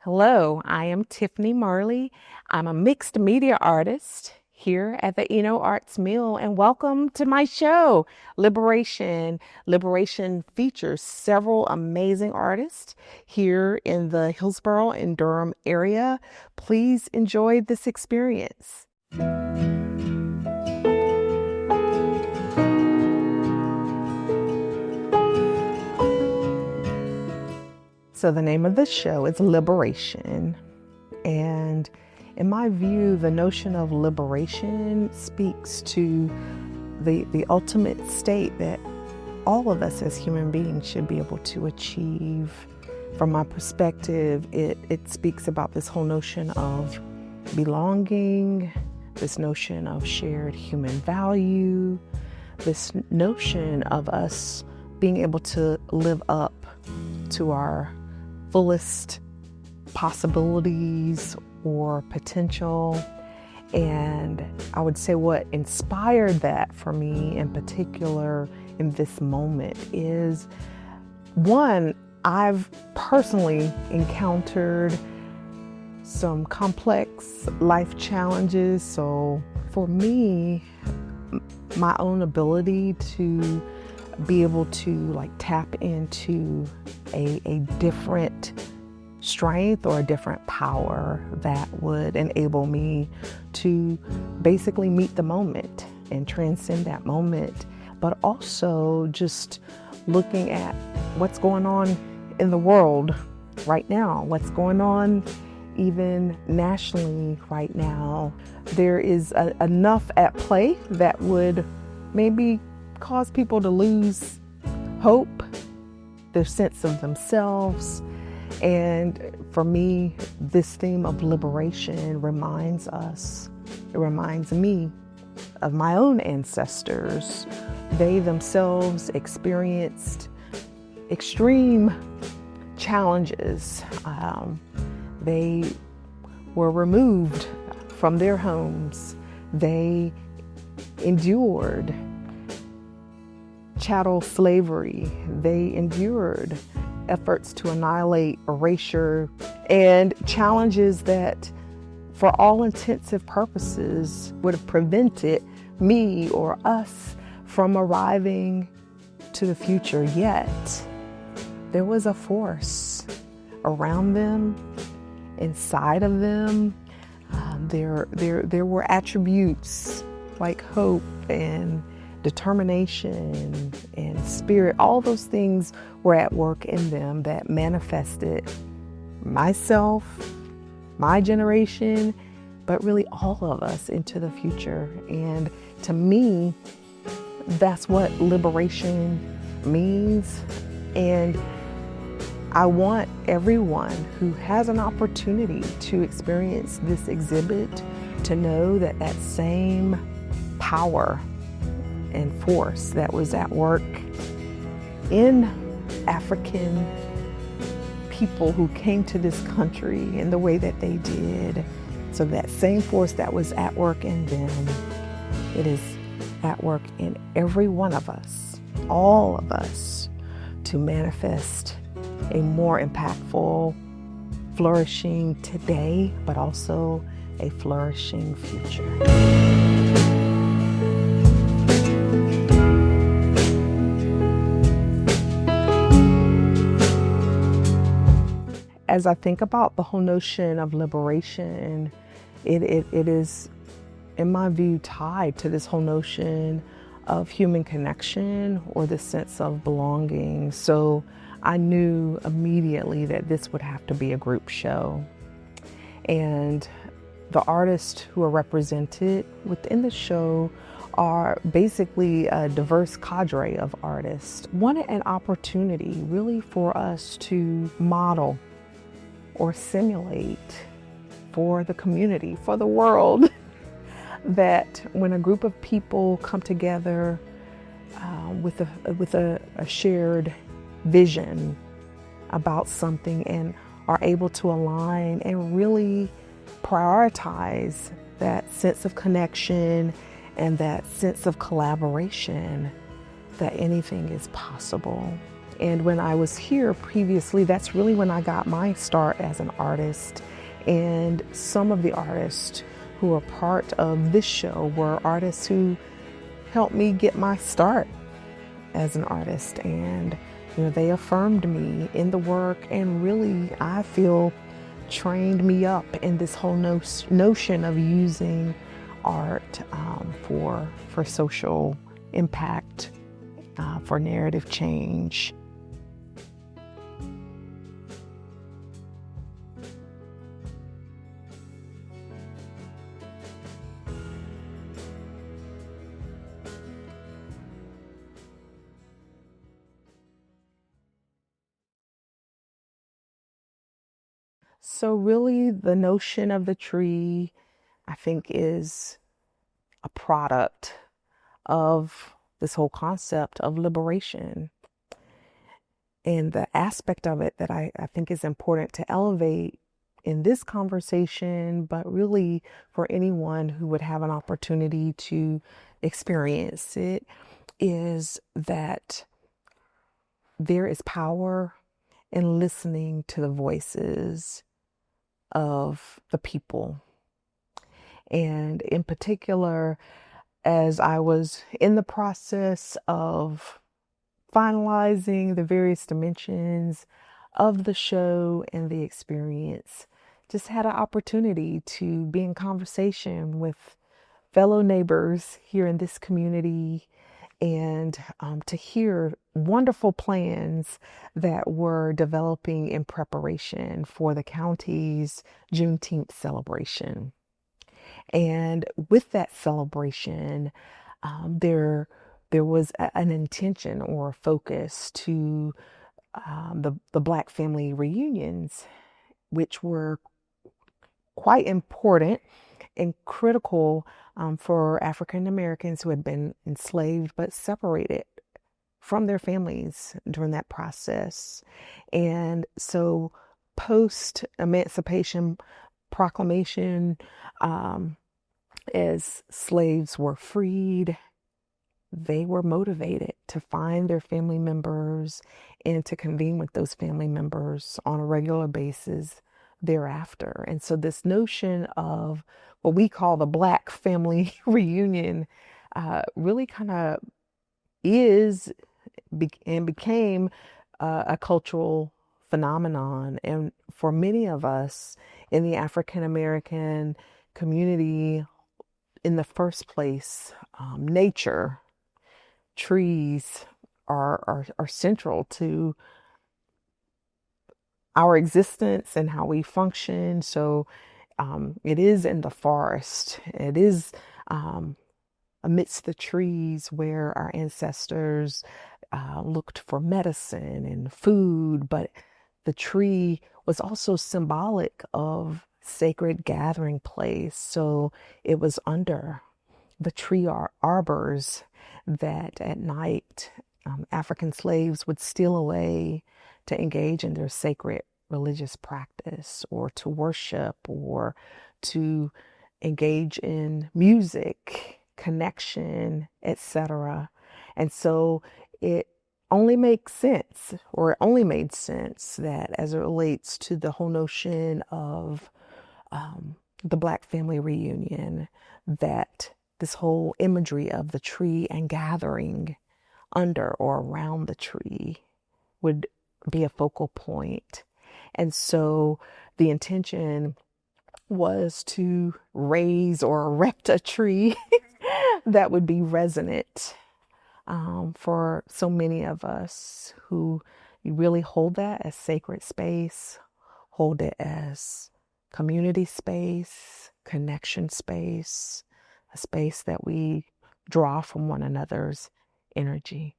Hello, I am Tiffney Marley. I'm a mixed media artist here at the Arts Mill, and welcome to my show, Liberation. Liberation features several amazing artists here in the Hillsborough and Durham area. Please enjoy this experience. So the name of the show is Liberation, and in my view, the notion of liberation speaks to the ultimate state that all of us as human beings should be able to achieve. From my perspective, it speaks about this whole notion of belonging, this notion of shared human value, this notion of us being able to live up to our fullest possibilities or potential. And I would say what inspired that for me in particular in this moment is, one, I've personally encountered some complex life challenges. So for me, my own ability to be able to tap into a different strength or a different power that would enable me to basically meet the moment and transcend that moment, but also just looking at what's going on in the world right now, what's going on even nationally right now. There is enough at play that would maybe cause people to lose hope, their sense of themselves. And for me, this theme of liberation reminds me of my own ancestors. They themselves experienced extreme challenges. They were removed from their homes. They endured chattel slavery. They endured efforts to annihilate, erasure, and challenges that, for all intensive purposes, would have prevented me or us from arriving to the future. Yet, there was a force around them, inside of them. There were attributes like hope and determination and spirit. All those things were at work in them that manifested myself, my generation, but really all of us into the future. And to me, that's what liberation means. And I want everyone who has an opportunity to experience this exhibit to know that that same power and force that was at work in African people who came to this country in the way that they did. So that same force that was at work in them, it is at work in every one of us, all of us, to manifest a more impactful, flourishing today, but also a flourishing future. As I think about the whole notion of liberation, it is, in my view, tied to this whole notion of human connection or the sense of belonging. So I knew immediately that this would have to be a group show. And the artists who are represented within the show are basically a diverse cadre of artists. Wanted an opportunity really for us to model or simulate for the community, for the world, that when a group of people come together with a shared vision about something and are able to align and really prioritize that sense of connection and that sense of collaboration, that anything is possible. And when I was here previously, that's really when I got my start as an artist. And some of the artists who are part of this show were artists who helped me get my start as an artist. And they affirmed me in the work, and really, I feel, trained me up in this whole notion of using art for social impact, for narrative change. So really, the notion of the tree, I think, is a product of this whole concept of liberation. And the aspect of it that I think is important to elevate in this conversation, but really for anyone who would have an opportunity to experience it, is that there is power in listening to the voices of the people. And in particular, as I was in the process of finalizing the various dimensions of the show and the experience, just had an opportunity to be in conversation with fellow neighbors here in this community, and to hear wonderful plans that were developing in preparation for the county's Juneteenth celebration. And with that celebration, there was an intention or a focus to the Black family reunions, which were quite important and critical for African Americans who had been enslaved but separated from their families during that process. And so post-Emancipation Proclamation, as slaves were freed, they were motivated to find their family members and to convene with those family members on a regular basis thereafter. And so this notion of what we call the Black family reunion really kind of became a cultural phenomenon. And for many of us in the African American community, in the first place, nature, trees are central to our existence and how we function. So it is in the forest. It is amidst the trees where our ancestors looked for medicine and food, but the tree was also symbolic of sacred gathering place. So it was under the tree arbors that at night African slaves would steal away to engage in their sacred religious practice, or to worship, or to engage in music, connection, etc. And so it only makes sense, or it only made sense, that as it relates to the whole notion of the Black family reunion, that this whole imagery of the tree and gathering under or around the tree would be a focal point. And so the intention was to raise or erect a tree that would be resonant for so many of us who really hold that as sacred space, hold it as community space, connection space, a space that we draw from one another's energy.